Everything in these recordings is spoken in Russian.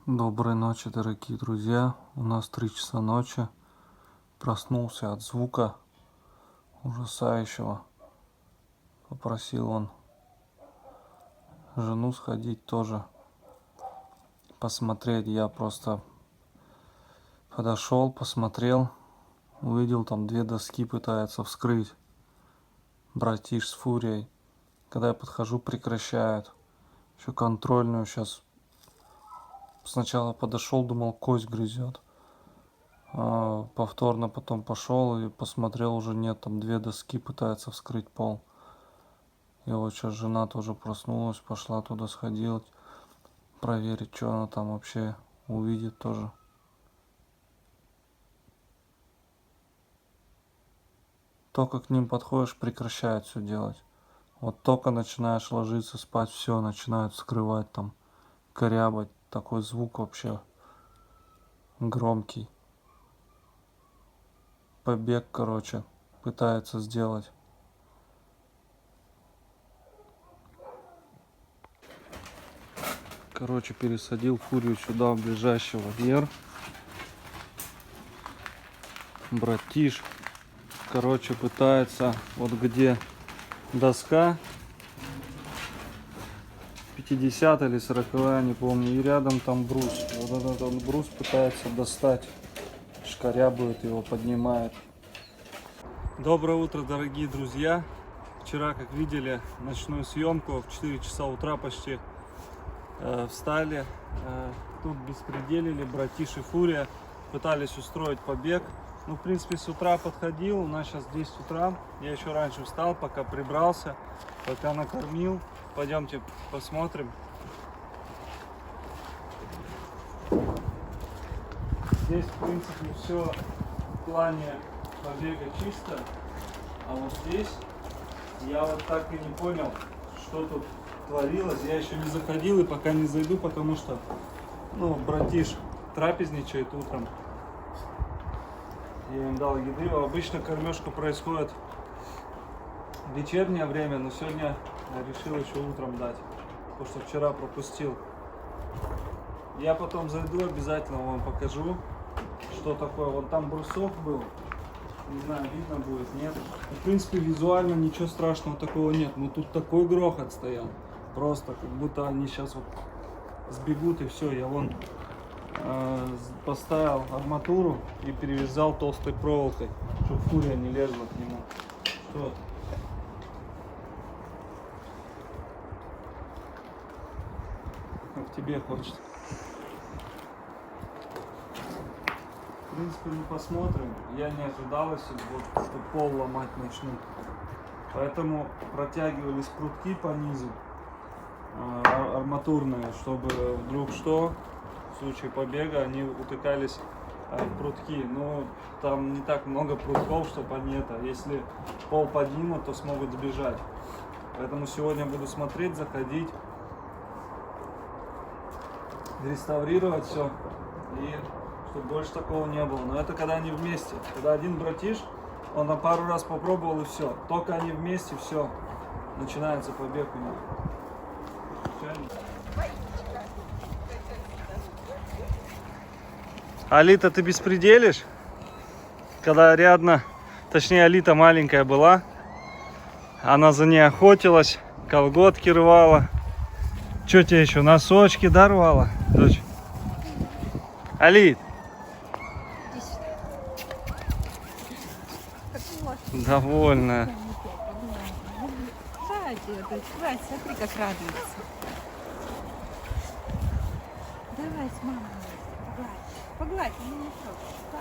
Доброй ночи, дорогие друзья. У нас 3 часа ночи. Проснулся от звука ужасающего. Попросил он жену сходить тоже посмотреть. Я просто подошел, посмотрел, увидел там 2 доски пытаются вскрыть. Братиш с фурией. Когда я подхожу, прекращают. Еще контрольную сейчас. Сначала подошел, думал, кость грызет. Повторно потом пошел и посмотрел, уже нет, там 2 доски пытаются вскрыть пол. И вот сейчас жена тоже проснулась, пошла туда сходила, проверить, что она там вообще увидит тоже. Только к ним подходишь, прекращают все делать. Вот только начинаешь ложиться спать, все, начинают вскрывать там, корябать. Такой звук вообще громкий. Побег, короче, пытается сделать. Короче, пересадил фурию сюда, в ближайший вольер. Братиш, короче, пытается, вот где доска 50 или 40, не помню, и рядом там брус. Вот этот он брус пытается достать, шкарябает его, поднимает. Доброе утро, дорогие друзья. Вчера, как видели, ночную съемку в 4 часа утра почти встали. Тут беспределили, братиш и фурия пытались устроить побег. Ну, в принципе, с утра подходил, у нас сейчас 10 утра. Я еще раньше встал, пока прибрался, пока накормил. Пойдемте посмотрим. Здесь, в принципе, все в плане побега чисто. А вот здесь я вот так и не понял, что тут творилось. Я еще не заходил и пока не зайду, потому что, ну, братиш трапезничает утром. Я им дал еды. Обычно кормежка происходит в вечернее время, но сегодня я решил еще утром дать, потому что вчера пропустил. Я потом зайду, обязательно вам покажу, что такое. Вот там брусок был, не знаю, видно будет, нет. В принципе, визуально ничего страшного такого нет, но тут такой грохот стоял, просто как будто они сейчас вот сбегут и все. Я вон поставил арматуру и перевязал толстой проволокой, чтобы фурия не лезла к нему. Что? Как тебе хочется. В принципе, мы посмотрим. Я не ожидал, если вот, что пол ломать начнут. Поэтому протягивались прутки по низу, арматурные, чтобы вдруг что, в случае побега они утыкались в прутки. Но там не так много прутков, чтобы они это, если пол поднимут, то смогут сбежать. Поэтому сегодня буду смотреть, заходить, реставрировать все, и чтобы больше такого не было. Но это когда они вместе. Когда один братиш, он на пару раз попробовал и все. Только они вместе, все, начинается побег у них. Алита, ты беспределишь? Когда Ариадна, точнее Алита маленькая была, она за ней охотилась, колготки рвала. Что тебе еще, носочки, да, рвала, дочь? Алит! Довольная. Давай, смотри, как радуется. Давай с мамой погладь. Погладь, ну не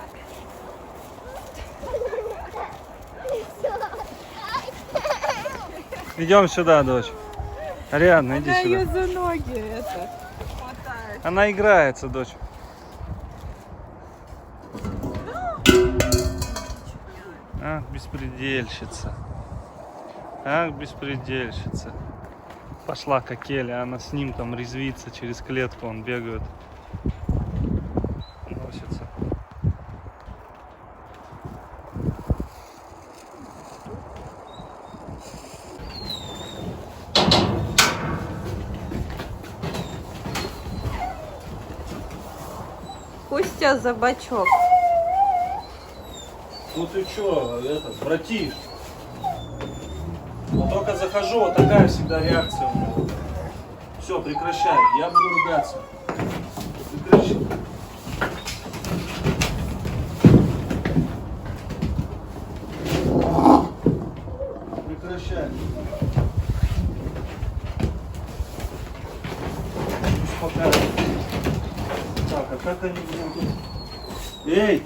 трогай. Идем сюда, дочь. Ариадна, иди Она сюда. ее за ноги это хватает. Она играется, дочь. Ах, беспредельщица. Ах, беспредельщица. Пошла к Акеле, она с ним там резвится через клетку, он бегает. Носится. Костя за бачок. Ну ты чё, этот, братиш? Вот только захожу, вот такая всегда реакция у меня. Все, прекращай, я буду ругаться. Прекращай. Прекращай. Успокаивай. Так, а как они будут? Эй!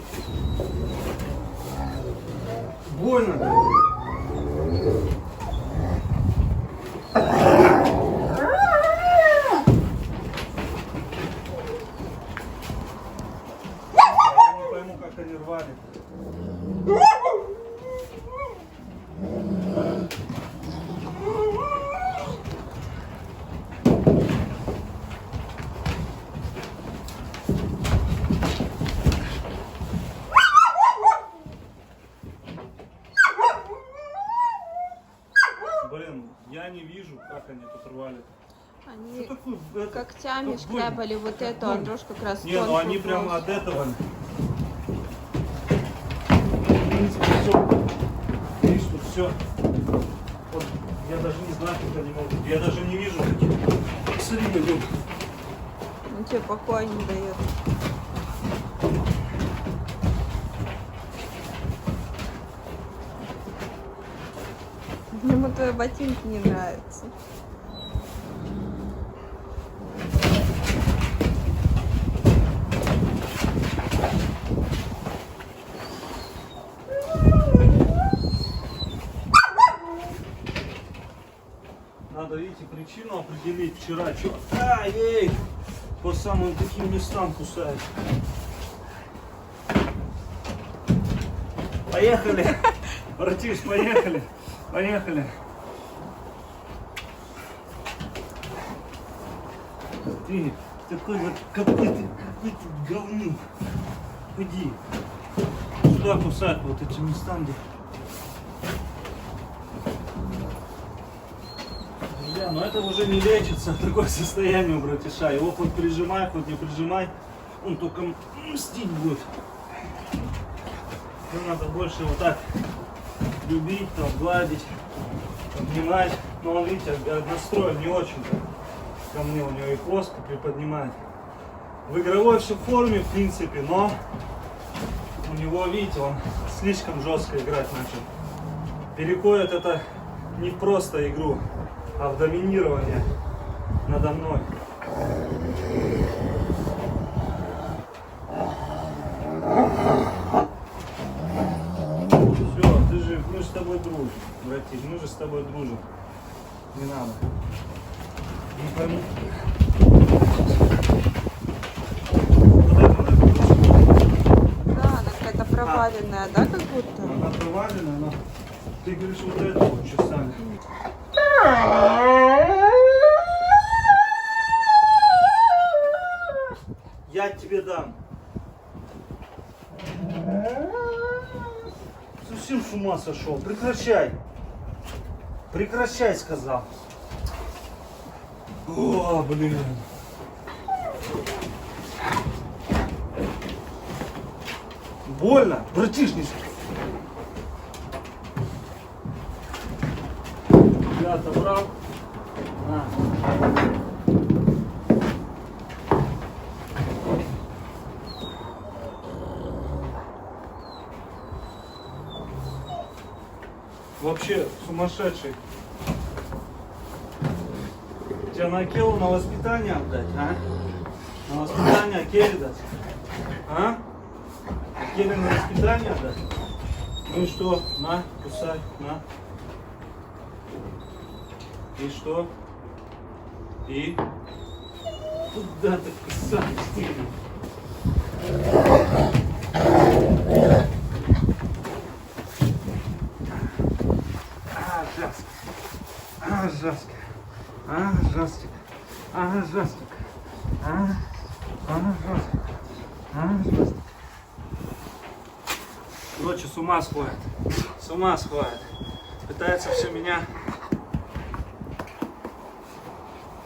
Больно. Я не пойму, как они рвали. Блин, я не вижу, как они тут рвали. Они Что такое, это, когтями как шкрябали вот эту, Андрюш как раз Не, ну тонкую они прям полосу. от этого. В принципе, все. Видишь, тут все. Вот, я даже не знаю, как они могут. Я даже не вижу таких. Смотри, блин. Он тебе покоя не дает. Ему твои ботинки не нравятся. Надо, видите, причину определить. Вчера что? Эй! По самым таким местам кусает. Поехали! Братиш, поехали! Поехали! Ты такой вот какой-то говнюк. Иди. Сюда кусать вот эти места, где... Друзья, но это уже не лечится, такое состояние у братиша. Его хоть прижимай, хоть не прижимай, он только мстить будет. Его надо больше вот так любить, там, гладить, обнимать. Но он, видите, настроен не очень-то ко мне, у него и плоско приподнимает. В игровой все форме, в принципе, но у него, видите, он слишком жестко играть начал. Переходит это не в просто игру, а в доминирование надо мной. Все, ты же, мы же с тобой дружим, братиш, мы же с тобой дружим. Не надо. Не пойму. Вот это надо. Да, она какая-то проваленная, да, как будто? Она проваленная, но ты говоришь, вот это вот часами. Я тебе дам. Совсем с ума сошел. Прекращай. Прекращай, сказал. О, блин. Больно? Братишник. Я отобрал. На. Вообще сумасшедший. Тебя на Келу на воспитание отдать, а? На воспитание Келе дать? А? Келе на воспитание отдать? Ну и что? На, кусай, на. И что? И? Куда ты кусаешь, ты? Жестко. Жестко. Жестко. Жестко. Короче, с ума сходит. С ума сходит. Пытается все меня...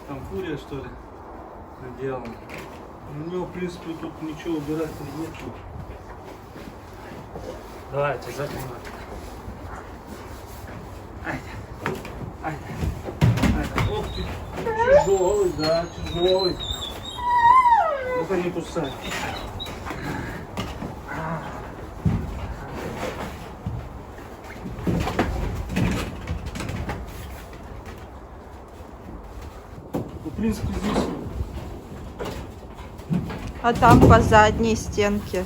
Там фурия, что ли, наделала. У него, в принципе, тут ничего убирать нет. Давайте, закрывай. Ох ты, тяжелый, да, тяжелый. Ну-ка не кусай. В принципе, здесь А там по задней стенке.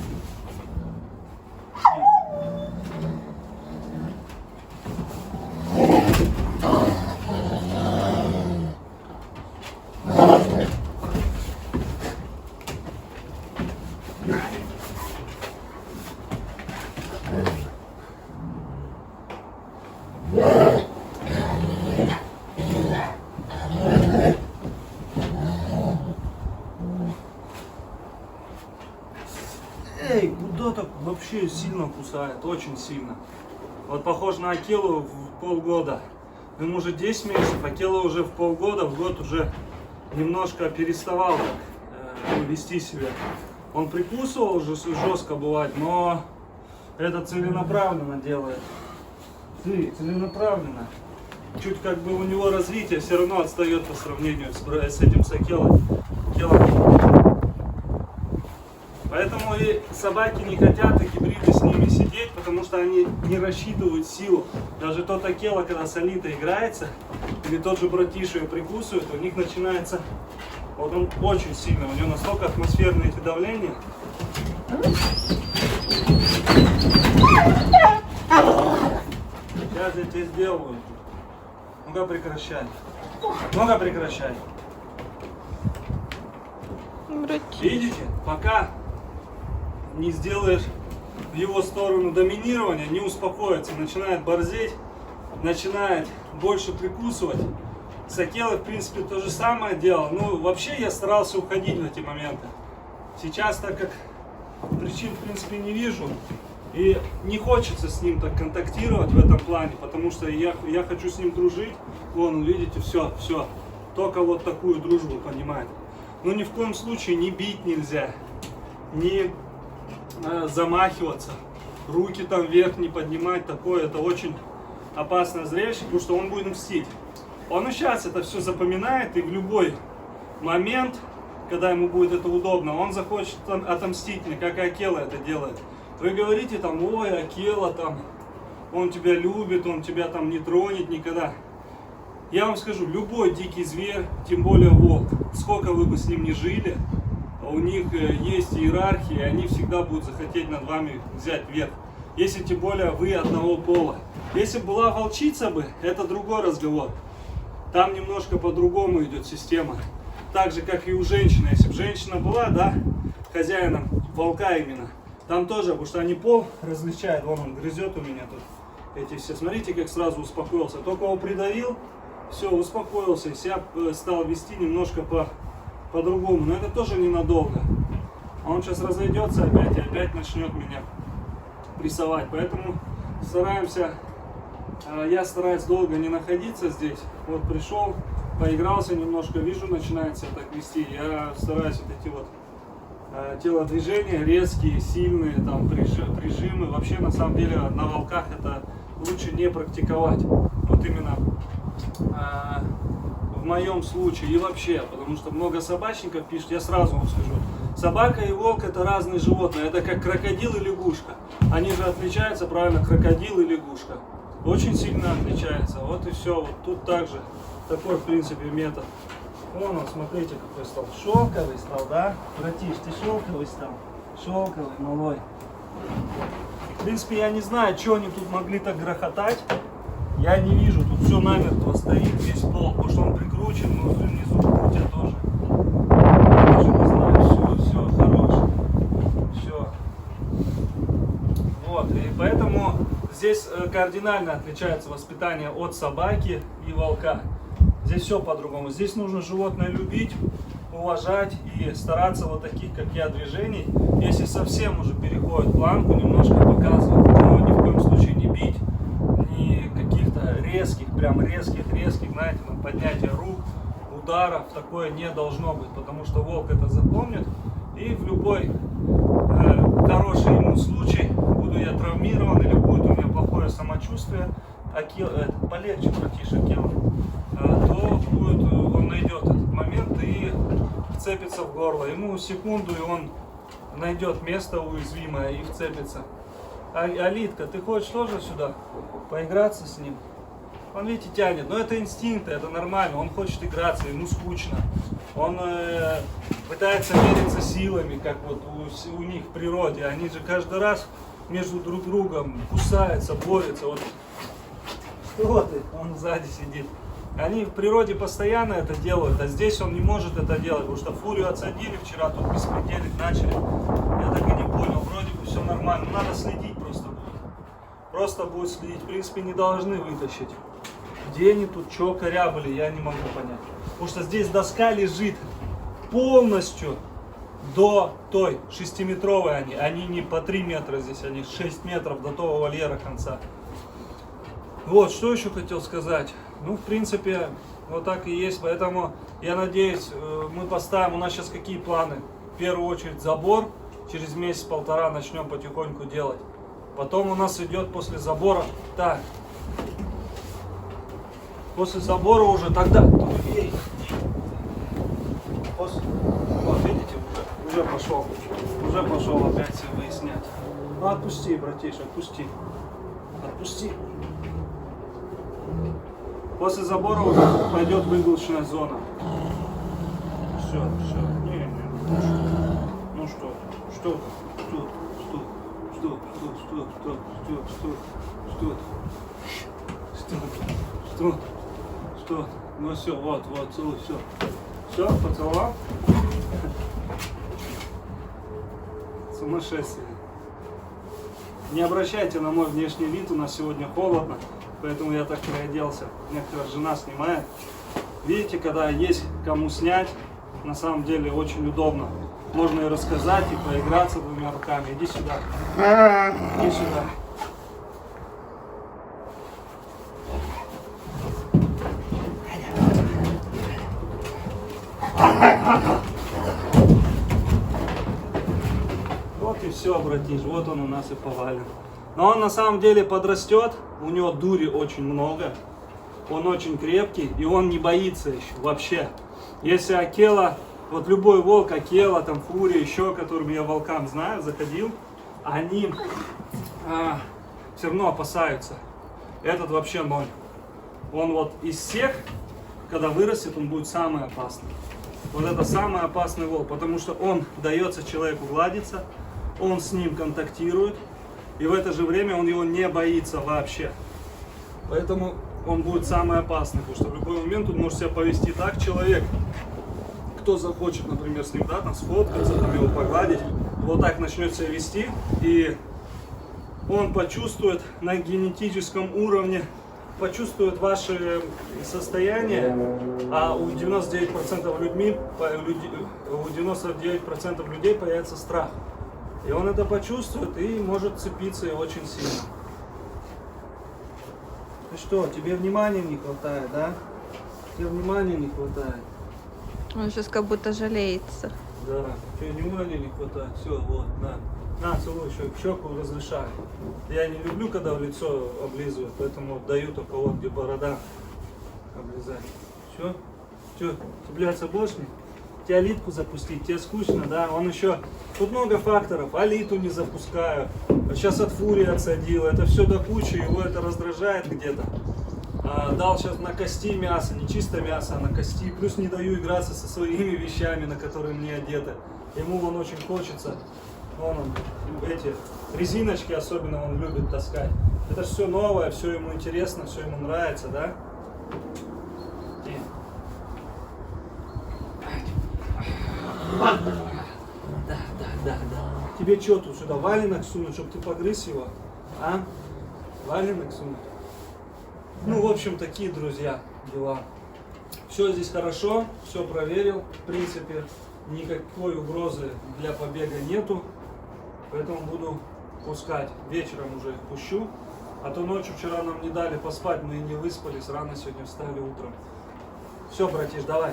Эй, куда так вообще сильно кусает, очень сильно. Вот похож на Акелу в полгода. Ему уже 10 месяцев, Акела уже в полгода, в год уже немножко переставал вести себя. Он прикусывал уже жестко бывает, но это целенаправленно делает. Целенаправленно. Чуть как бы у него развитие все равно отстает по сравнению с этим с Акелой. Поэтому и собаки не хотят, и гибриды с ними сидеть, потому что они не рассчитывают силу. Даже тот Акела, когда с Алитой играется, или тот же братиша ее прикусывает, у них начинается, вот он очень сильный, у него настолько атмосферные эти давления. Сейчас я тебе сделаю. Ну-ка прекращай. Ну-ка прекращай. Видите, пока не сделаешь в его сторону доминирования, не успокоится, начинает борзеть, начинает больше прикусывать. С Акелой, в принципе, то же самое делал. Ну, вообще я старался уходить в эти моменты. Сейчас, так как причин, в принципе, не вижу, и не хочется с ним так контактировать в этом плане, потому что я хочу с ним дружить. Вон, видите, все. Только вот такую дружбу, понимаете. Но ни в коем случае не бить нельзя, не замахиваться, руки там вверх не поднимать, такое, это очень опасное зрелище, потому что он будет мстить. Он и сейчас это все запоминает, и в любой момент, когда ему будет это удобно, он захочет отомстить мне, как и Акела это делает. Вы говорите там, ой, Акела там, он тебя любит, он тебя там не тронет никогда. Я вам скажу, любой дикий зверь, тем более волк, сколько вы бы с ним ни жили, у них есть иерархия, и они всегда будут захотеть над вами взять верх. Если тем более вы одного пола. Если была волчица бы, это другой разговор. Там немножко по-другому идет система. Так же, как и у женщины. Если бы женщина была, да, хозяином волка именно, там тоже, потому что они пол различают. Вон он грызет у меня тут. Эти все. Смотрите, как сразу успокоился. Только его придавил, все, успокоился. И себя стал вести немножко по-другому. Но это тоже ненадолго. Он сейчас разойдется опять и опять начнет меня прессовать. Поэтому стараемся, я стараюсь долго не находиться здесь. Вот пришел, поигрался немножко, вижу, начинает себя так вести. Я стараюсь вот эти вот телодвижения резкие, сильные, там прижимы. Вообще на самом деле на волках это лучше не практиковать. Вот именно в моем случае и вообще, потому что много собачников пишут, я сразу вам скажу. Собака и волк это разные животные, это как крокодил и лягушка. Они же отличаются, правильно, крокодил и лягушка. Очень сильно отличаются. Вот и все. Вот тут также такой, в принципе, метод. Вон он, смотрите, какой стал. Шелковый стал, да? Братиш, ты шелковый стал. Шелковый, малой. В принципе, я не знаю, что они тут могли так грохотать. Я не вижу, тут все намертво стоит, весь пол, потому что он прикручен, но внизу у тебя тоже. Я даже не знаю, все, хорош. Все. Вот, и поэтому здесь кардинально отличается воспитание от собаки и волка. Здесь все по-другому. Здесь нужно животное любить, уважать и стараться вот таких, как я, движений. Если совсем уже переходит планку, немножко показывать, но ни в коем случае не бить, ни каких-то резких, прям резких, знаете, поднятие рук, ударов, такое не должно быть, потому что волк это запомнит И в любой хороший ему случай, буду я травмирован или будет у меня плохое самочувствие, полегче, братиша, то будет, он найдет этот момент и вцепится в горло. Ему секунду, и он найдет место уязвимое и вцепится. Алитка, ты хочешь тоже сюда поиграться с ним? Он, видите, тянет, но это инстинкты, это нормально, он хочет играться, ему скучно. Он пытается мериться силами, как вот у них в природе. Они же каждый раз между друг другом кусаются, борются. Вот. Что ты? Он сзади сидит. Они в природе постоянно это делают, а здесь он не может это делать, потому что фурию отсадили вчера, тут беспределить начали. Я так и не понял, вроде бы все нормально, надо следить просто будет. Просто будет следить, в принципе не должны вытащить. Где они тут, что корябали, я не могу понять. Потому что здесь доска лежит полностью до той 6-метровой они не по 3 метра здесь, они 6 метров до того вольера конца. Вот, что еще хотел сказать. Ну, в принципе, вот так и есть, поэтому я надеюсь, мы поставим, у нас сейчас какие планы? В первую очередь забор, через месяц-полтора начнем потихоньку делать. Потом у нас идет после забора, так, после забора уже тогда, вот видите, уже пошел опять все выяснять. Ну отпусти, братиш, отпусти. После забора уже пойдет выгрузочная зона. Все. Ну что? Ну все, вот, целуй, все. Все, поцеловал? Сумасшествие. Не обращайте на мой внешний вид, у нас сегодня холодно, поэтому я так переоделся. Некоторая жена снимает. Видите, когда есть кому снять, на самом деле очень удобно. Можно и рассказать, и поиграться двумя руками. Иди сюда. Иди сюда. Вот и все, братиш, вот он у нас и повален. Но он на самом деле подрастет, у него дури очень много, он очень крепкий и он не боится еще вообще. Если Акела, вот любой волк, Акела, там Фурия, еще, которым я волкам знаю, заходил, они все равно опасаются. Этот вообще ноль. Он вот из всех, когда вырастет, он будет самый опасный. Вот это самый опасный волк, потому что он дается человеку гладиться, он с ним контактирует, и в это же время он его не боится вообще. Поэтому он будет самый опасный, потому что в любой момент он может себя повести так, человек, кто захочет, например, с ним, да, там сфоткаться, там его погладить, вот так начнет себя вести, и он почувствует на генетическом уровне, почувствует ваше состояние, а у 99% людей появится страх. И он это почувствует и может цепиться и очень сильно. Ты что, тебе внимания не хватает, да? Тебе внимания не хватает. Он сейчас как будто жалеется. Да, тебе внимания не хватает. Все, вот, на, целуй, щеку разрешаю. Я не люблю, когда в лицо облизывают, поэтому даю только вот, где борода, облизать. Все? Что, цепляться больше? Тебе Алитку запустить, тебе скучно, да? Он еще, тут много факторов, Алиту не запускаю, сейчас от Фурии отсадил, это все до кучи, его это раздражает где-то. Дал сейчас на кости мясо, не чисто мясо, а на кости, плюс не даю играться со своими вещами, на которые мне одеты. Ему он очень хочется, он эти резиночки особенно он любит таскать. Это все новое, все ему интересно, все ему нравится, да? Да. Тебе что тут сюда валенок сунуть, чтобы ты погрыз его? А? Валенок сунуть? Ну, в общем, такие, друзья, дела. Все здесь хорошо, все проверил. В принципе, никакой угрозы для побега нету. Поэтому буду пускать. Вечером уже пущу. А то ночью вчера нам не дали поспать, мы не выспались. Рано сегодня встали утром. Все, братиш, давай.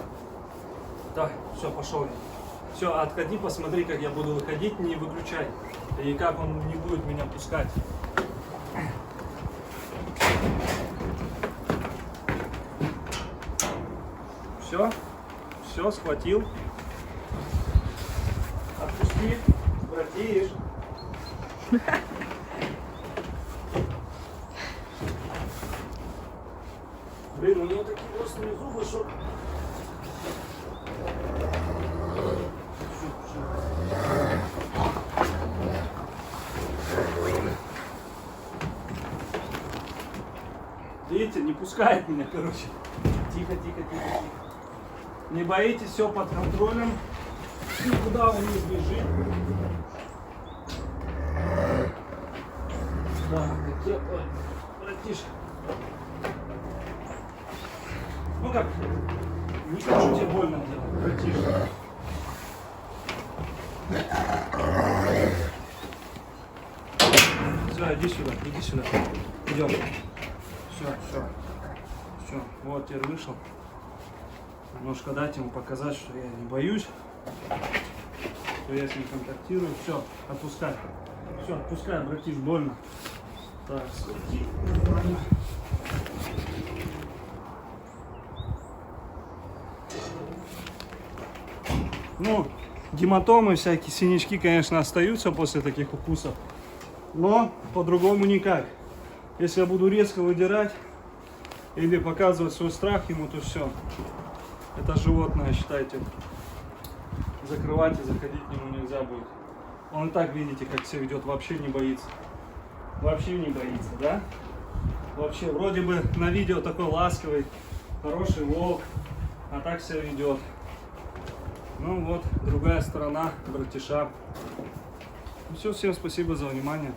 Так, все, пошел я. Все, отходи, посмотри, как я буду выходить, не выключай. И как он не будет меня пускать. Все, схватил. Отпусти, братиш. Блин, у него такие острые зубы, что... Видите, не пускает меня, короче. Тихо. Не боитесь, все под контролем. Никуда он не сбежит. Так, ой, братишка. Ну как, не хочу тебе больно делать, братишка. Все, иди сюда. Идем. Все, вот теперь вышел. Немножко дать ему показать, что я не боюсь, что я с ним контактирую. Все, отпускай. Все, отпускай, братиш, больно. Так, схвати. Нормально. Ну, гематомы, всякие синячки, конечно, остаются после таких укусов. Но по-другому никак. Если я буду резко выдирать или показывать свой страх ему, то все. Это животное, считайте. Закрывать и заходить к нему нельзя будет. Он и так, видите, как себя ведет, вообще не боится. Вообще не боится, да? Вообще, вроде бы на видео такой ласковый, хороший волк, а так себя ведет. Ну вот, другая сторона братиша. Ну все, всем спасибо за внимание.